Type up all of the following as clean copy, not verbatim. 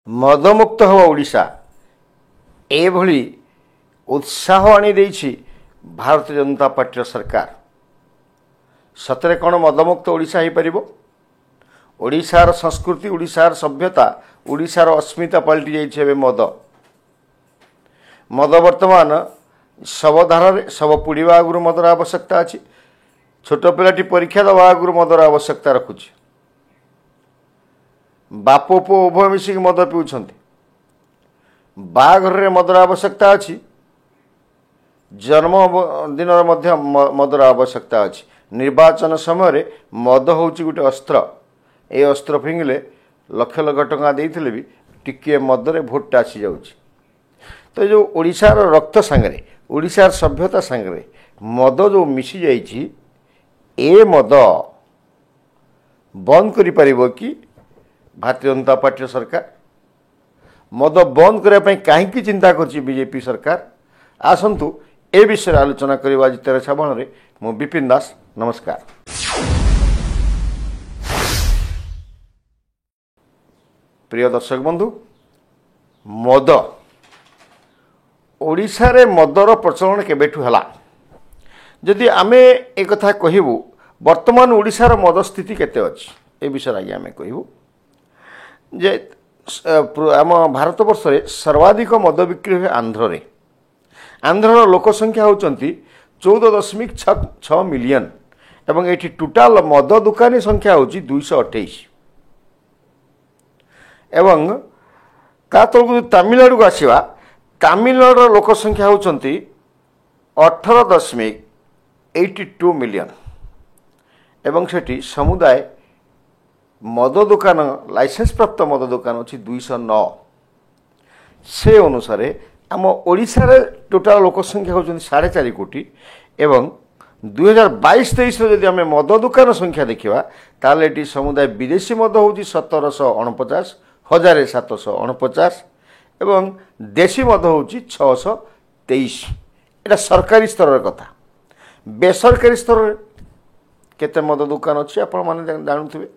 मदमुक्त हो ओडिशा एभली उत्साह आनी देछि भारतीय जनता पार्टी सरकार। सतरे कौन मदमुक्त ओडिशा हो पारिबो? ओडिशार संस्कृति, ओडिशार सभ्यता, ओडिशार अस्मिता पलटि जाइछि एबे मद। मद वर्तमान सब धारा सब पुड़ीवा आगुरु मदर आवश्यकता अछि। छोट पिलाटी परीक्षा दवा आगुरु मदर आवश्यकता रखुछि। बाप पु उभय मिसिक मद पिउछन्ति। बाघर मदर आवश्यकता अछि। जन्मदिन मध्य मदर आवश्यकता अछि। निर्वाचन समय मद होउछि गोटे अस्त्र। ए अस्त्र फिंगिले लक्ष लक्ष टंका देइथिले भी टिके मदरे भोट आसी जाउछि। तो जो ओडिशार रक्त सांगरे, ओडिशार सभ्यता सांगरे मद जो मिसी जाइछि, ए मद बंद करि परिबो कि भारतीय जनता पार्टी सरकार? मद बंद करने कहीं चिंता कर बीजेपी सरकार? आसतु ए विषय आलोचना करवा आज तेरे छाबण में। मु विपिन दास, नमस्कार। प्रिय दर्शक बंधु, मद ओडिशा रे मदर प्रचलन केबेठु हला? जदि आमे एक कथा कहबू, वर्तमान ओडिशार मद स्थिति केते अछि ए विषय आगे आमे कहबू जे आम भारत वर्ष रे सर्वाधिक मद बिक्री हुए आंध्र रे। आंध्र लोक संख्या होचंती 14.6 मिलियन एवं एठी टोटाल मद दुकानी संख्या होची 228 एवं ता तलकु तमिलनाडु को आसीबा, तमिलनाडु लोक संख्या होचंती 18.82 मिलियन एवं सेठी समुदाय मद दुकान लाइसेंस प्राप्त मद दुकान अच्छी 209। से अनुसार आम ओडिशा रे टोटाल लोक संख्या होचंती 4.5 कोटी एवं 2022-23 जदि आम मद दुकान संख्या देखा ताले एटी समुदाय विदेशी मद होची 1749, 1749 एवं देशी मद होची 623। एटा सरकारी स्तर कथा। बेसरकारी स्तर केते मद दुकान अच्छी आपण माने जानुथिबे।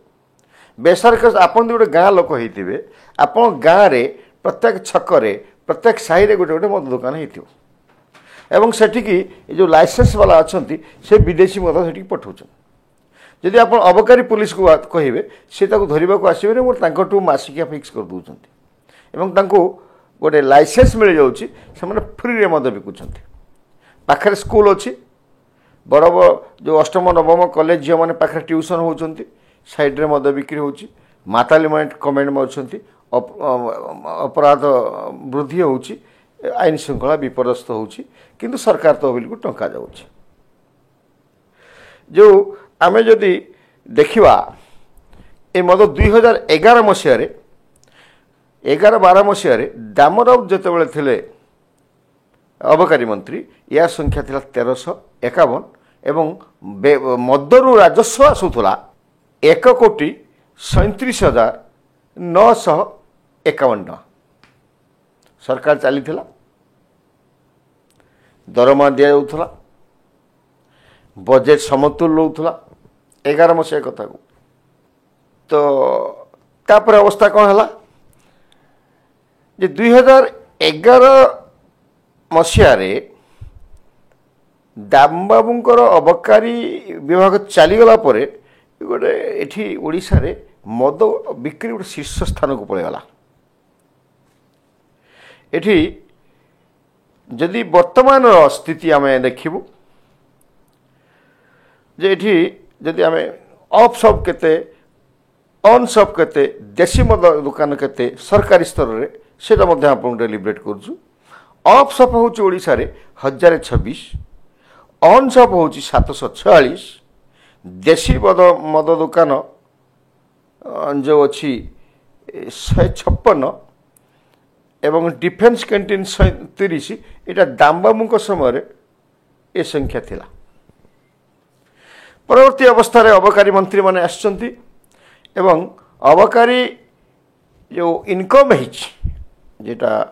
बेसरकारी आपन गोटे गाँ लोक होइथिबे, आपन गाँ रे प्रत्येक छकरे प्रत्येक साही रे गोटे गोटे मद दुकान होइथिबो एवं सेठिकी जो लाइसेंस वाला अछंती से विदेशी मद सेठी पठाउछन। जदि आपन अबकारी पुलिस को कहिबे से ताको धरिबा को आसीबे मोर तांकोटू मासिकिया फिक्स कर दोछंती एवं तांको गोटे लाइसेंस मिल जाउची, से माने फ्री रे मद बिकुछंती। पाखरे स्कूल अछि, बड़ बड़ जो अष्टम नवम कॉलेज झियो माने पाखरे ट्यूशन होउछंती, साइड रे मद बिक्री होउची। माताली माने कमेंट मारुछंती, अपराध वृद्धि होउची, आईन श्रृंखला विपर्यस्त होउची, किंतु सरकार तहबिल को टंका जाउची। जो आमे जदि देखिबा ए मद 2011 मसिया रे 11-12 मसिया रे दामराव जेतेबेले थिले अबकारी मंत्री, या संख्या थिला 1351 एवं मदरू राजस्व आसुथला 1,37,951। सरकार चली दरमा दि जाऊला, बजेट समतुल रोला 11 मसीहा कथा को। तो तापर अवस्था कौन है जे 2011 मसीह दामबाबूंकर अबकारी विभाग चलीगला परे गोटे एठी ओडिशा रे मद बिक्री गोटे शीर्ष स्थान को पड़ेगला। एठी जदि वर्तमान स्थिति आम देखू जे एठी जदि आम ऑफ शॉप केते, ऑन शॉप केते, देशी मद दुकान केते सरकारी स्तर रे सेटा मध्ये आपन डेलिब्रेट करछु। ऑफ शॉप होची ओडिशा रे 1026, ऑन शॉप होची 746, देशी मद दुकान जो अच्छी 156 एवं डिफेन्स कैंटीन 130। यहाँ दामबाबू समय ए संख्या थिला। परवर्ती अवस्था रे अबकारी मंत्री माने आछंती एवं अबकारी जो इनकम है जेटा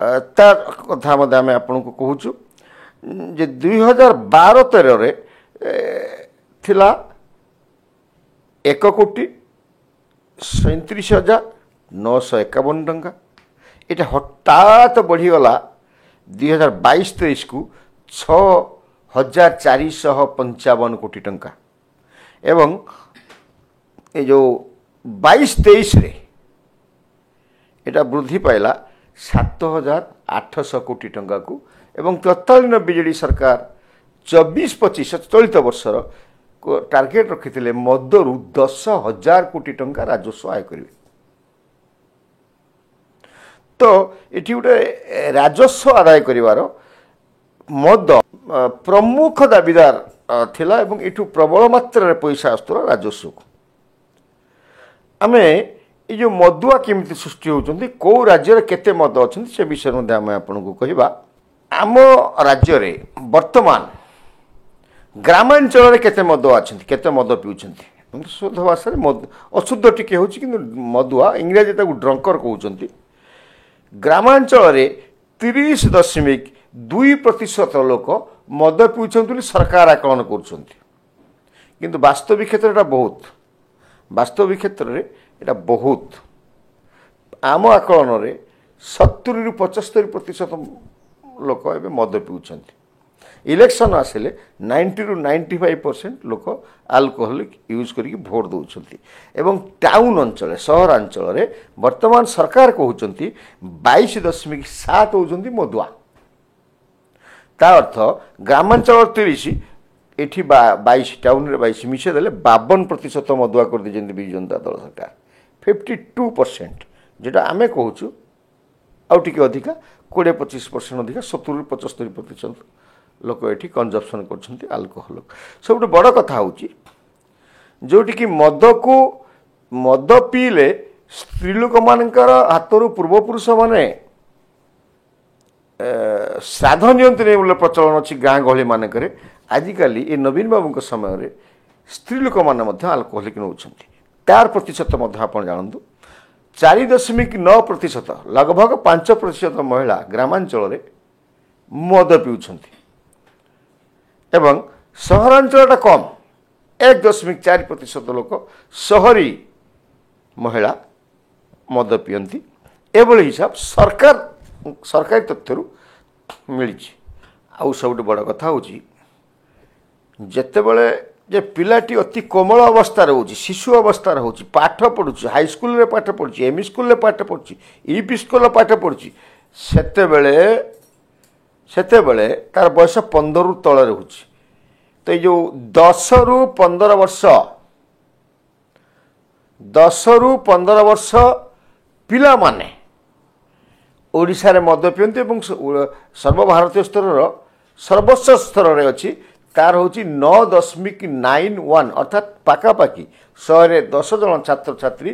ता कथा मध्य आम आपन को कहूँ जे 2012-13 रे थिला 1,37,000 951 ଟଙ୍କା। এটা ହଠାତ୍ ବଢ଼ିଗଲା 2022-23 କୁ 6,455 କୋଟି ଟଙ୍କା ଏବଂ ଏ ଯେଉଁ 22-23 এটা ବୃଦ୍ଧି ପାଇଲା 7,800 କୋଟି ଟଙ୍କାକୁ ଏବଂ ତତ୍କାଳୀନ ବିଜେଡି ସରକାର 24-25 ଚଳିତ ବର୍ଷର ଟାର୍ଗେଟ ରଖିଥିଲେ ମଦରୁ 10,000 କୋଟି ଟଙ୍କା ରାଜସ୍ୱ ଆୟ କରିବେ। ତ ଏଠି ଗୋଟେ ରାଜସ୍ୱ ଆଦାୟ କରିବାର ମଦ ପ୍ରମୁଖ ଦାବିଦାର ଥିଲା ଏବଂ ଏଠୁ ପ୍ରବଳ ମାତ୍ରାରେ ପଇସା ଆସୁଥିଲା ରାଜସ୍ୱକୁ। ଆମେ ଏ ଯେଉଁ ମଦୁଆ କେମିତି ସୃଷ୍ଟି ହେଉଛନ୍ତି, କେଉଁ ରାଜ୍ୟରେ କେତେ ମଦ ଅଛନ୍ତି ସେ ବିଷୟରେ ମଧ୍ୟ ଆମେ ଆପଣଙ୍କୁ କହିବା। ଆମ ରାଜ୍ୟରେ ବର୍ତ୍ତମାନ ଗ୍ରାମାଞ୍ଚଳରେ କେତେ ମଦୁଆ ଅଛନ୍ତି, କେତେ ମଦ ପିଉଛନ୍ତି। ଶୁଦ୍ଧ ଭାଷାରେ ଅଶୁଦ୍ଧ ଟିକେ ହେଉଛି କିନ୍ତୁ ମଦୁଆ, ଇଂରାଜୀ ତାକୁ ଡ୍ରଙ୍କର କହୁଛନ୍ତି। ଗ୍ରାମାଞ୍ଚଳରେ 30.2% ଲୋକ ମଦ ପିଉଛନ୍ତି ବୋଲି ସରକାର ଆକଳନ କରୁଛନ୍ତି, କିନ୍ତୁ ବାସ୍ତବିକ କ୍ଷେତ୍ରରେ ଏଇଟା ବହୁତ, ବାସ୍ତବିକ କ୍ଷେତ୍ରରେ ଏଇଟା ବହୁତ। ଆମ ଆକଳନରେ 70ରୁ 75% ଲୋକ ଏବେ ମଦ ପିଉଛନ୍ତି। ଇଲେକ୍ସନ୍ ଆସିଲେ 90ରୁ 95% ଲୋକ ଆଲକୋହଲିକ୍ ୟୁଜ୍ କରିକି ଭୋଟ ଦେଉଛନ୍ତି ଏବଂ ଟାଉନ୍ ଅଞ୍ଚଳରେ, ସହରାଞ୍ଚଳରେ ବର୍ତ୍ତମାନ ସରକାର କହୁଛନ୍ତି 22.7 ହେଉଛନ୍ତି ମଦୁଆ। ତା ଅର୍ଥ ଗ୍ରାମାଞ୍ଚଳ 30, ଏଠି 22, ଟାଉନରେ 22 ମିଶାଇ ଦେଲେ 52% ମଦୁଆ କରିଦେଇଛନ୍ତି ବିଜୁ ଜନତା ଦଳ ସରକାର। 52%, যেটা ଆମେ କହୁଛୁ ଆଉ ଟିକେ ଅଧିକା 20-25% ଅଧିକା, 70ରୁ 75% ଲୋକ ଏଠି କନଜମ୍ପସନ୍ କରୁଛନ୍ତି ଆଲକୋହଲ। ସବୁଠୁ ବଡ଼ କଥା ହେଉଛି ଯେଉଁଠିକି ମଦ ପିଇଲେ ସ୍ତ୍ରୀ ଲୋକମାନଙ୍କର ହାତରୁ ପୂର୍ବପୁରୁଷମାନେ ଶ୍ରାଦ୍ଧ ନିଅନ୍ତିନି ବୋଲି ପ୍ରଚଳନ ଅଛି ଗାଁ ଗହଳି ମାନଙ୍କରେ। ଆଜିକାଲି ଏ ନବୀନ ବାବୁଙ୍କ ସମୟରେ ସ୍ତ୍ରୀ ଲୋକମାନେ ମଧ୍ୟ ଆଲକୋହଲିକ୍ ନେଉଛନ୍ତି। ତାର ପ୍ରତିଶତ ମଧ୍ୟ ଆପଣ ଜାଣନ୍ତୁ 4.9%, ଲଗଭଗ 5% ମହିଳା ଗ୍ରାମାଞ୍ଚଳରେ ମଦ ପିଉଛନ୍ତି ଏବଂ ସହରାଞ୍ଚଳଟା କମ୍, 1.4% ଲୋକ ସହରୀ ମହିଳା ମଦ ପିଅନ୍ତି। ଏଭଳି ହିସାବ ସରକାରୀ ତଥ୍ୟରୁ ମିଳିଛି। ଆଉ ସବୁଠୁ ବଡ଼ କଥା ହେଉଛି ଯେତେବେଳେ ଯେ ପିଲାଟି ଅତି କୋମଳ ଅବସ୍ଥାରେ ହେଉଛି, ଶିଶୁ ଅବସ୍ଥାରେ ହେଉଛି, ପାଠ ପଢ଼ୁଛି, ହାଇସ୍କୁଲରେ ପାଠ ପଢ଼ୁଛି, ଏମ୍ଇ ସ୍କୁଲରେ ପାଠ ପଢ଼ୁଛି, ୟୁପି ସ୍କୁଲରେ ପାଠ ପଢ଼ୁଛି, ସେତେବେଳେ ତାର ବୟସ 15ରୁ ତଳେ ରହୁଛି। ତ ଏଇ ଯେଉଁ 10ରୁ 15 ବର୍ଷ ପିଲାମାନେ ଓଡ଼ିଶାରେ ମଦ ପିଅନ୍ତି ଏବଂ ସର୍ବଭାରତୀୟ ସ୍ତରର ସର୍ବୋଚ୍ଚ ସ୍ତରରେ ଅଛି। ତାର ହେଉଛି 9.91, ଅର୍ଥାତ୍ ପାଖାପାଖି 110 ଜଣ ଛାତ୍ରଛାତ୍ରୀ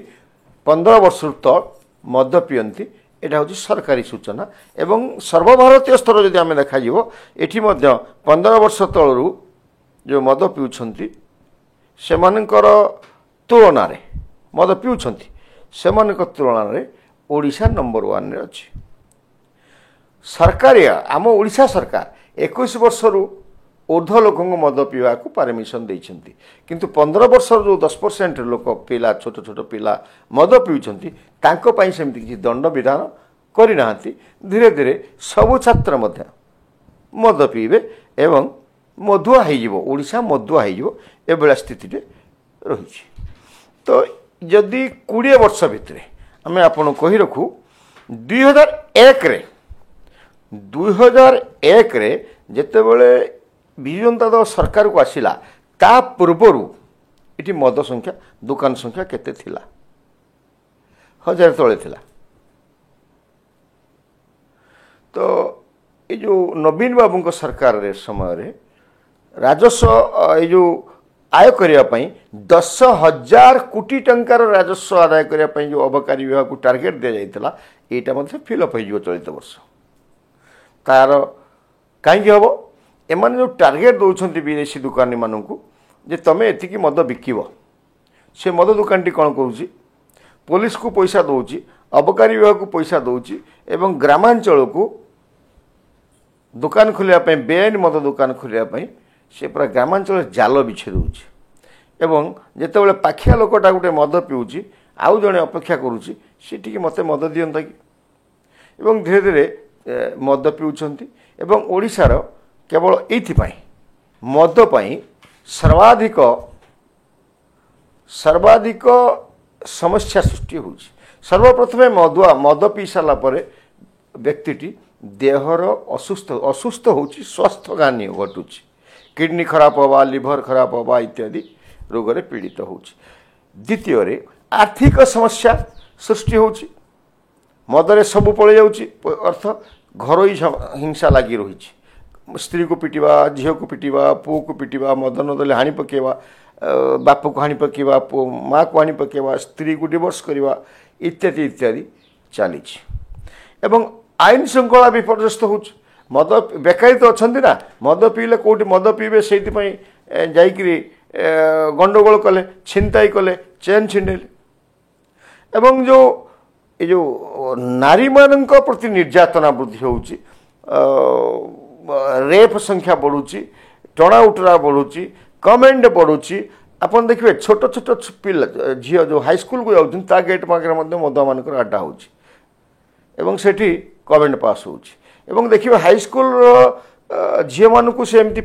15 ବର୍ଷରୁ ତଳ ମଦ ପିଅନ୍ତି। এটা ହେଉଛି ସରକାରୀ ସୂଚନା ଏବଂ ସର୍ବଭାରତୀୟ ସ୍ତର ଯଦି ଆମେ ଦେଖାଯିବ ଏଠି ମଧ୍ୟ 15 ବର୍ଷ ତଳରୁ ଯେଉଁ ମଦ ପିଉଛନ୍ତି ସେମାନଙ୍କର ତୁଳନାରେ ସେମାନଙ୍କ ତୁଳନାରେ ଓଡ଼ିଶା ନମ୍ବର 1ରେ ଅଛି। ଆମ ଓଡ଼ିଶା ସରକାର 21 ବର୍ଷରୁ ঊର୍ଦ୍ଧ୍ୱ ଲୋକଙ୍କୁ ମଦ ପିଇବାକୁ ପରମିଶନ ଦେଇଛନ୍ତି, କିନ୍ତୁ 15 ବର୍ଷର ଯେଉଁ 10% ଲୋକ ଛୋଟ ଛୋଟ ପିଲା ମଦ ପିଉଛନ୍ତି ତାଙ୍କ ପାଇଁ ସେମିତି କିଛି ଦଣ୍ଡ ବିଧାନ କରିନାହାନ୍ତି। ଧୀରେ ଧୀରେ ସବୁ ଛାତ୍ର ମଧ୍ୟ ମଦ ପିଇବେ ଏବଂ ମଦୁଆ ହେଇଯିବ, ଓଡ଼ିଶା ମଦୁଆ ହେଇଯିବ, ଏଭଳିଆ ସ୍ଥିତିରେ ରହିଛି। ତ ଯଦି 20 ବର୍ଷ ଭିତରେ ଆମେ ଆପଣଙ୍କୁ କହି ରଖୁ 2001ରେ ଯେତେବେଳେ ବିଜୁ ଜନତା ଦଳ ସରକାରକୁ ଆସିଲା ତା ପୂର୍ବରୁ ଏଠି ମଦ ସଂଖ୍ୟା, ଦୋକାନ ସଂଖ୍ୟା କେତେ ଥିଲା? 1000 ତଳେ ଥିଲା। ତ ଏ ଯେଉଁ ନବୀନ ବାବୁଙ୍କ ସରକାରରେ ସମୟରେ ରାଜସ୍ୱ ଏ ଯେଉଁ ଆୟ କରିବା ପାଇଁ 10,000 କୋଟି ଟଙ୍କାର ରାଜସ୍ୱ ଆଦାୟ କରିବା ପାଇଁ ଯେଉଁ ଅବକାରୀ ବିଭାଗକୁ ଟାର୍ଗେଟ୍ ଦିଆଯାଇଥିଲା ଏଇଟା ମଧ୍ୟ ଫିଲ୍ଅପ୍ ହୋଇଯିବ ଚଳିତ ବର୍ଷ। ତାର କାହିଁକି ହେବ? ଏମାନେ ଯେଉଁ ଟାର୍ଗେଟ୍ ଦେଉଛନ୍ତି ବିଦେଶୀ ଦୋକାନୀମାନଙ୍କୁ ଯେ ତୁମେ ଏତିକି ମଦ ବିକିବ, ସେ ମଦ ଦୋକାନଟି କ'ଣ କରୁଛି? ପୋଲିସକୁ ପଇସା ଦେଉଛି, ଅବକାରୀ ବିଭାଗକୁ ପଇସା ଦେଉଛି ଏବଂ ଗ୍ରାମାଞ୍ଚଳକୁ ଦୋକାନ ଖୋଲିବା ପାଇଁ, ବେଆଇନ ମଦ ଦୋକାନ ଖୋଲିବା ପାଇଁ ସେ ପୁରା ଗ୍ରାମାଞ୍ଚଳରେ ଜାଲ ବିଛେଇ ଦେଉଛି ଏବଂ ଯେତେବେଳେ ପାଖିଆ ଲୋକଟା ଗୋଟେ ମଦ ପିଉଛି ଆଉ ଜଣେ ଅପେକ୍ଷା କରୁଛି, सी टी मत मद दियंता कि एवं धीरे धीरे मद पिउछंती एवं ओडिशार केवल एइथिपाई मद पाई सर्वाधिक सर्वाधिक समस्या सृष्टि होउछि। सर्वप्रथमे मद पी सारा पर व्यक्तिटी देहर असुस्थ होउछि, स्वास्थ्यहानि घटुछि, किडनी खराब हवा, लिभर खराब हवा इत्यादि रोग पीड़ित होउछि। द्वितीय आर्थिक समस्या सृष्टि होउछि, मदरे सबु पड़े जाउछि, अर्थ घरोई हिंसा लगी रही, स्त्री को पिटिवा, झील को पिटिवा, पुओ को पिटिवा, मद नदेले हाणी पकेवा, बाप को हाणी पकेवा, माँ को हाणी पकेवा, स्त्री को डिवोर्स करवा इत्यादि इत्यादि चली एवं आईन श्रृंखला विपर्यस्त हो। मद बेकारी तो अच्छा ना, मद पीले कौटी मद पीबे से जाकि गंडगोल कले, छिनताई कले, चेन छिंडेले एवं जो नारी मान प्रति निर्यातना वृद्धि होउची, रेप संख्या बढ़ुची, टणा उटरा बढ़ुची, कमेंट बढ़ुची। अपन देखिए छोट छोट पिला झील जो हाईस्कल को जाऊँ ता गेट पाखे मद मान आड्डा होउची एवं सेठी कमेंट पास होउची एवं देखिए हाईस्कल झील मानू से एमती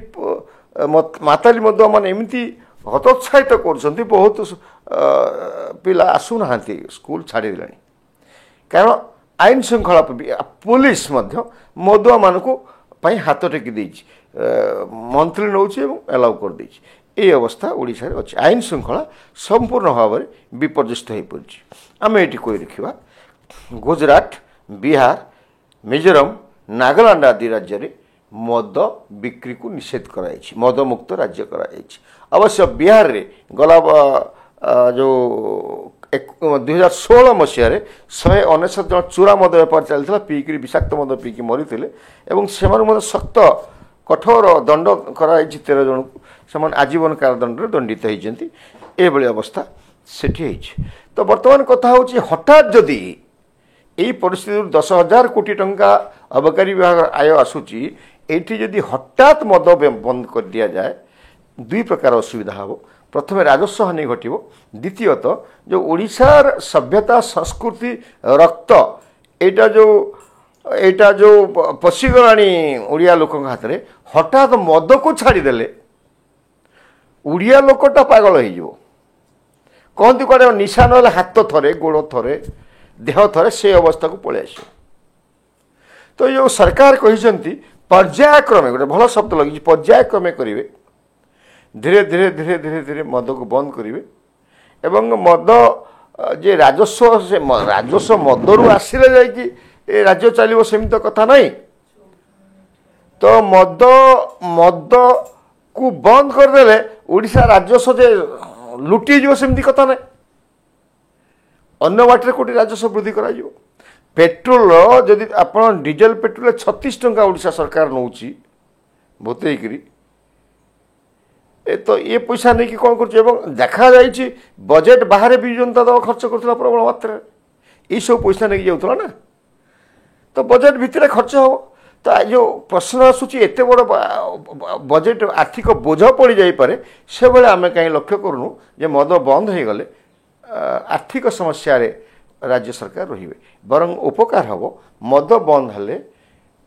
माताली मद मान एमती हतोत्साहित कर बहुत पिला आसुना स्कूल छाड़ी देलानी, कारण आईन श्रृंखला पुलिस मदुआ मान हाथ टेकी देछि, मंथली नौछि एवं एलाउ कर देछि। ये अवस्था ओडिशा रे अछि, आईन श्रृंखला संपूर्ण भाव में विपर्यस्त हो पड़ी। आम ये कही रखा गुजरात, बिहार, मिजोरम, नागालैंड आदि राज्य में मद बिक्री को निषेध कराई, मद मुक्त राज्य कराई। अवश्य बिहार रे गला जो 2016 मसीह 199 जन चूरा मद बेपार चलता पीक विषाक्त मद पीकी मरीते से सख्त कठोर दंड कराई 13 जन को से आजीवन कारादंड दंडित होती। ये अवस्था सेठी। तो वर्तमान कथा हूँ हठात जदि यही परिस्थिति 10,000 कोटी टंका अबकारी विभाग आय आसूची, ये जदि हठात मद बंद कर दिया जाए दुई प्रकार असुविधा हम। प्रथम राजस्व हानि घटो, द्वितीयत जो ओडिशार सभ्यता संस्कृति रक्त एटा जो पशिगलाणी ओडिया लोक हाथ में हठात मद को छाड़देले ओडिया लोकटा पागल हो कहती कड़े निशा ना हाथ थरे गोड़ थरे देह थरे से अवस्था को पलि आस। तो जो सरकार कहते पर्यायक्रमे गोटे भल शब्द लगी पर्यायक्रमे करेंगे, धीरे धीरे धीरे धीरे धीरे मद को बंद करेंगे एवं मद जे राजस्व से राजस्व मदरू आसिले जाकि राज्य चलो सेमि तो कथा नहीं। तो मद मद को बंद करदे ओडिशा राजस्व जे लुटी जो सेमती कथा नहीं, अन्य बाटे कोटी राजस्व वृद्धि करा पेट्रोल जदि आप डीजेल पेट्रोल 36 टंका ओडिशा सरकार नौ भूतईकरी तो ये पैसा नहीं कि कौन कर देखा जाइए बजेट बाहर भी जनता दल खर्च करता प्रबल मात्रा ये सब पैसा नहीं जाऊला ना, तो बजेट भितर खर्च हम। तो जो प्रश्न आसूची एत बड़ बजेट आर्थिक बोझ पड़ जापे से भाई आम कहीं लक्ष्य करूँ जे मद बंद हो गले आर्थिक समस्या रे राज्य सरकार रे बरं उपकार हम। मद बंद हेले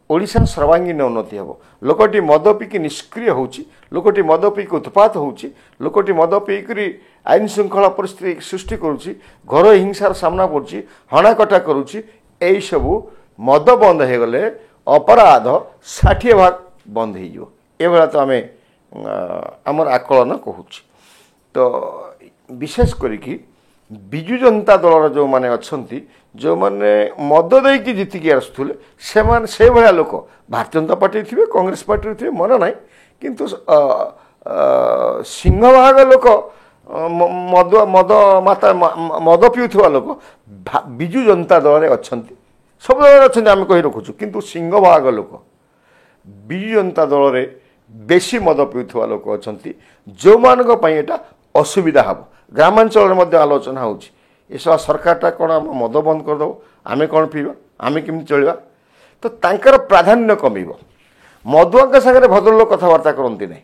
ओडिशा सर्वांगीन उन्नति हम। लोकटी मद पीकी निष्क्रिय होउची, लोकटी मद पीकी उत्पात होउची, लोकटी मद पीकरी आईन श्रृंखला परिस्थिति सृष्टि करुची, घर हिंसार सामना करुची, हणाकटा करुची। यही सबू मद बंद हो गले अपराध 60 भाग बंद हो तो आम आमर आकलन कहूँ। तो विशेष करिकी बिजु जनता दलर जो माने अच्छी जो माने मद देकी जीतिकी आसुले से भाया लोक भारतीय जनता पार्टी थे, कांग्रेस पार्टी थे, मन ना किंतु सिंहभाग लोक मद मद माता मद पीउथुवा लोक बिजु जनता दल अच्छा, सब दल अच्छा आम कही रखुचु, किंतु सिंहभाग लोक बिजु जनता दल में बेसी मद पीउथुवा लोक अच्छा जो मानक असुविधा हम। ग्रामांचल में आलोचना हो सरकारटा कौन आम मद बंद करदे आम कौन पीवा आम केमी चलवा, तो तांकर प्राधान्य कमिब। मदुआ सागर भद्रलोक कथबार्ता करती ना,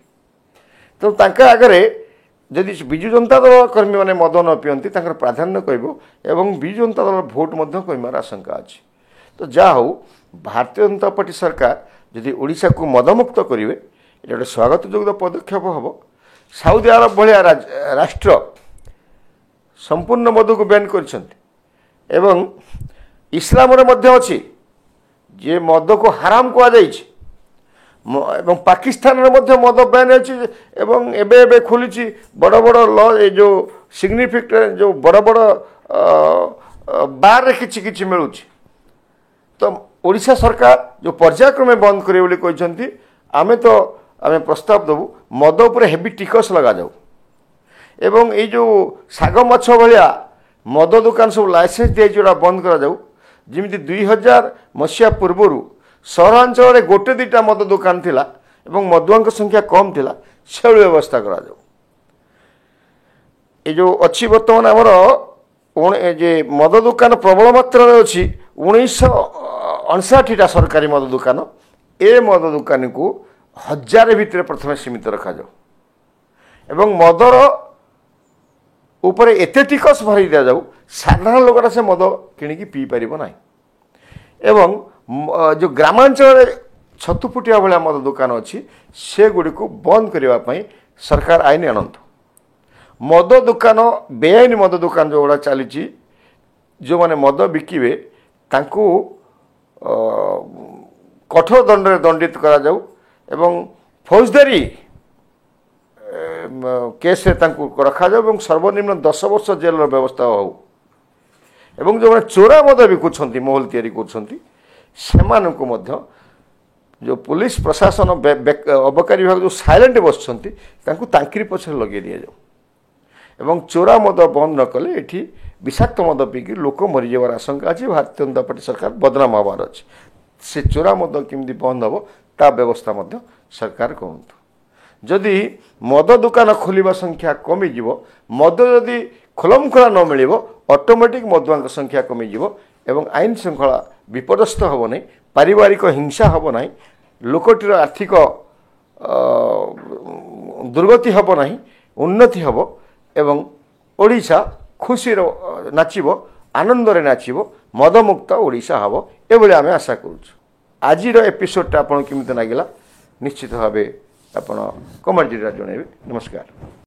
तो आगे ଯଦି ବିଜୁ ଜନତା ଦଳ କର୍ମୀମାନେ ମଦ ନ ପିଅନ୍ତି ତାଙ୍କର ପ୍ରାଧାନ୍ୟ କହିବ ଏବଂ ବିଜୁ ଜନତା ଦଳର ଭୋଟ୍ ମଧ୍ୟ କମିବାର ଆଶଙ୍କା ଅଛି। ତ ଯାହା ହେଉ ଭାରତୀୟ ଜନତା ପାର୍ଟି ସରକାର ଯଦି ଓଡ଼ିଶାକୁ ମଦମୁକ୍ତ କରିବେ ଏଇଟା ଗୋଟେ ସ୍ୱାଗତଯୋଗ୍ୟ ପଦକ୍ଷେପ ହେବ। ସାଉଦି ଆରବ ଭଳିଆ ରାଷ୍ଟ୍ର ସମ୍ପୂର୍ଣ୍ଣ ମଦକୁ ବ୍ୟାନ୍ କରିଛନ୍ତି ଏବଂ ଇସଲାମରେ ମଧ୍ୟ ଅଛି ଯେ ମଦକୁ ହାରାମ କୁହାଯାଇଛି ଏବଂ ପାକିସ୍ତାନରେ ମଧ୍ୟ ମଦ ବ୍ୟାନ୍ ଅଛି ଏବଂ ଏବେ ଏବେ ଖୋଲିଛି ବଡ଼ ବଡ଼ ଏ ଯେଉଁ ସିଗ୍ନିଫିକାଣ୍ଟ ଯେଉଁ ବଡ଼ ବଡ଼ ବାର୍ରେ କିଛି କିଛି ମିଳୁଛି। ତ ଓଡ଼ିଶା ସରକାର ଯେଉଁ ପର୍ଯ୍ୟାୟକ୍ରମେ ବନ୍ଦ କରିବେ ବୋଲି କହିଛନ୍ତି ଆମେ ପ୍ରସ୍ତାବ ଦେବୁ ମଦ ଉପରେ ହେଭି ଟିକସ ଲଗାଯାଉ ଏବଂ ଏଇ ଯେଉଁ ଶାଗ ମାଛ ଭଳିଆ ମଦ ଦୋକାନ ସବୁ ଲାଇସେନ୍ସ ଦିଆଯାଇଛି ଯେଉଁଟା ବନ୍ଦ କରାଯାଉ। ଯେମିତି 2000 ମସିହା ପୂର୍ବରୁ ସହରାଞ୍ଚଳରେ ଗୋଟେ ଦୁଇଟା ମଦ ଦୋକାନ ଥିଲା ଏବଂ ମଦୁଆଙ୍କ ସଂଖ୍ୟା କମ୍ ଥିଲା ସେଭଳି ବ୍ୟବସ୍ଥା କରାଯାଉ। ଏ ଯେଉଁ ଅଛି ବର୍ତ୍ତମାନ ଆମର ଯେ ମଦ ଦୋକାନ ପ୍ରବଳ ମାତ୍ରାରେ ଅଛି 1959ଟା ସରକାରୀ ମଦ ଦୋକାନ। ଏ ମଦ ଦୋକାନୀକୁ 1000 ଭିତରେ ପ୍ରଥମେ ସୀମିତ ରଖାଯାଉ ଏବଂ ମଦର ଉପରେ ଏତେ ଟିକସ ଭରି ଦିଆଯାଉ ସାଧାରଣ ଲୋକଟା ସେ ମଦ କିଣିକି ପିଇପାରିବ ନାହିଁ ଏବଂ ଯେଉଁ ଗ୍ରାମାଞ୍ଚଳରେ ଛତୁଫୁଟିଆ ଭଳିଆ ମଦ ଦୋକାନ ଅଛି ସେଗୁଡ଼ିକୁ ବନ୍ଦ କରିବା ପାଇଁ ସରକାର ଆଇନ ଆଣନ୍ତୁ। ମଦ ଦୋକାନ ବେଆଇନ ମଦ ଦୋକାନ ଯେଉଁଗୁଡ଼ା ଚାଲିଛି ଯେଉଁମାନେ ମଦ ବିକିବେ ତାଙ୍କୁ କଠୋର ଦଣ୍ଡରେ ଦଣ୍ଡିତ କରାଯାଉ ଏବଂ ଫୌଜଦାରୀ କେସ୍ରେ ତାଙ୍କୁ ରଖାଯାଉ ଏବଂ ସର୍ବନିମ୍ନ 10 ବର୍ଷ ଜେଲର ବ୍ୟବସ୍ଥା ହେଉ ଏବଂ ଯେଉଁମାନେ ଚୋରା ମଦ ବିକୁଛନ୍ତି ମହଲ ତିଆରି କରୁଛନ୍ତି ସେମାନଙ୍କୁ ମଧ୍ୟ ଯେଉଁ ପୁଲିସ ପ୍ରଶାସନ ଅବକାରୀ ବିଭାଗ ଯେଉଁ ସାଇଲେଣ୍ଟ ବସୁଛନ୍ତି ତାଙ୍କୁ ତାଙ୍କିରି ପଛରେ ଲଗାଇ ଦିଆଯାଉ ଏବଂ ଚୋରା ମଦ ବନ୍ଦ ନ କଲେ ଏଠି ବିଷାକ୍ତ ମଦ ପିଇକି ଲୋକ ମରିଯିବାର ଆଶଙ୍କା ଅଛି। ଭାରତୀୟ ଜନତା ପାର୍ଟି ସରକାର ବଦନାମ ହେବାର ଅଛି। ସେ ଚୋରା ମଦ କେମିତି ବନ୍ଦ ହେବ ତା ବ୍ୟବସ୍ଥା ମଧ୍ୟ ସରକାର କରନ୍ତୁ। ଯଦି ମଦ ଦୋକାନ ଖୋଲିବା ସଂଖ୍ୟା କମିଯିବ ମଦ ଯଦି ଖୋଲମଖୋଲା ନ ମିଳିବ ଅଟୋମେଟିକ୍ ମଦୁଆଙ୍କ ସଂଖ୍ୟା କମିଯିବ ଏବଂ ଆଇନ ଶୃଙ୍ଖଳା ବିପଦସ୍ତ ହେବ ନାହିଁ, ପାରିବାରିକ ହିଂସା ହେବ ନାହିଁ, ଲୋକଟିର ଆର୍ଥିକ ଦୁର୍ଗତି ହେବ ନାହିଁ, ଉନ୍ନତି ହେବ ଏବଂ ଓଡ଼ିଶା ଖୁସିରେ ନାଚିବ, ଆନନ୍ଦରେ ନାଚିବ, ମଦମୁକ୍ତ ଓଡ଼ିଶା ହେବ ଏଭଳି ଆମେ ଆଶା କରୁଛୁ। ଆଜିର ଏପିସୋଡ଼ଟା ଆପଣଙ୍କୁ କେମିତି ଲାଗିଲା ନିଶ୍ଚିତ ଭାବେ ଆପଣ କମେଣ୍ଟରେ ଜଣାଇବେ। ନମସ୍କାର।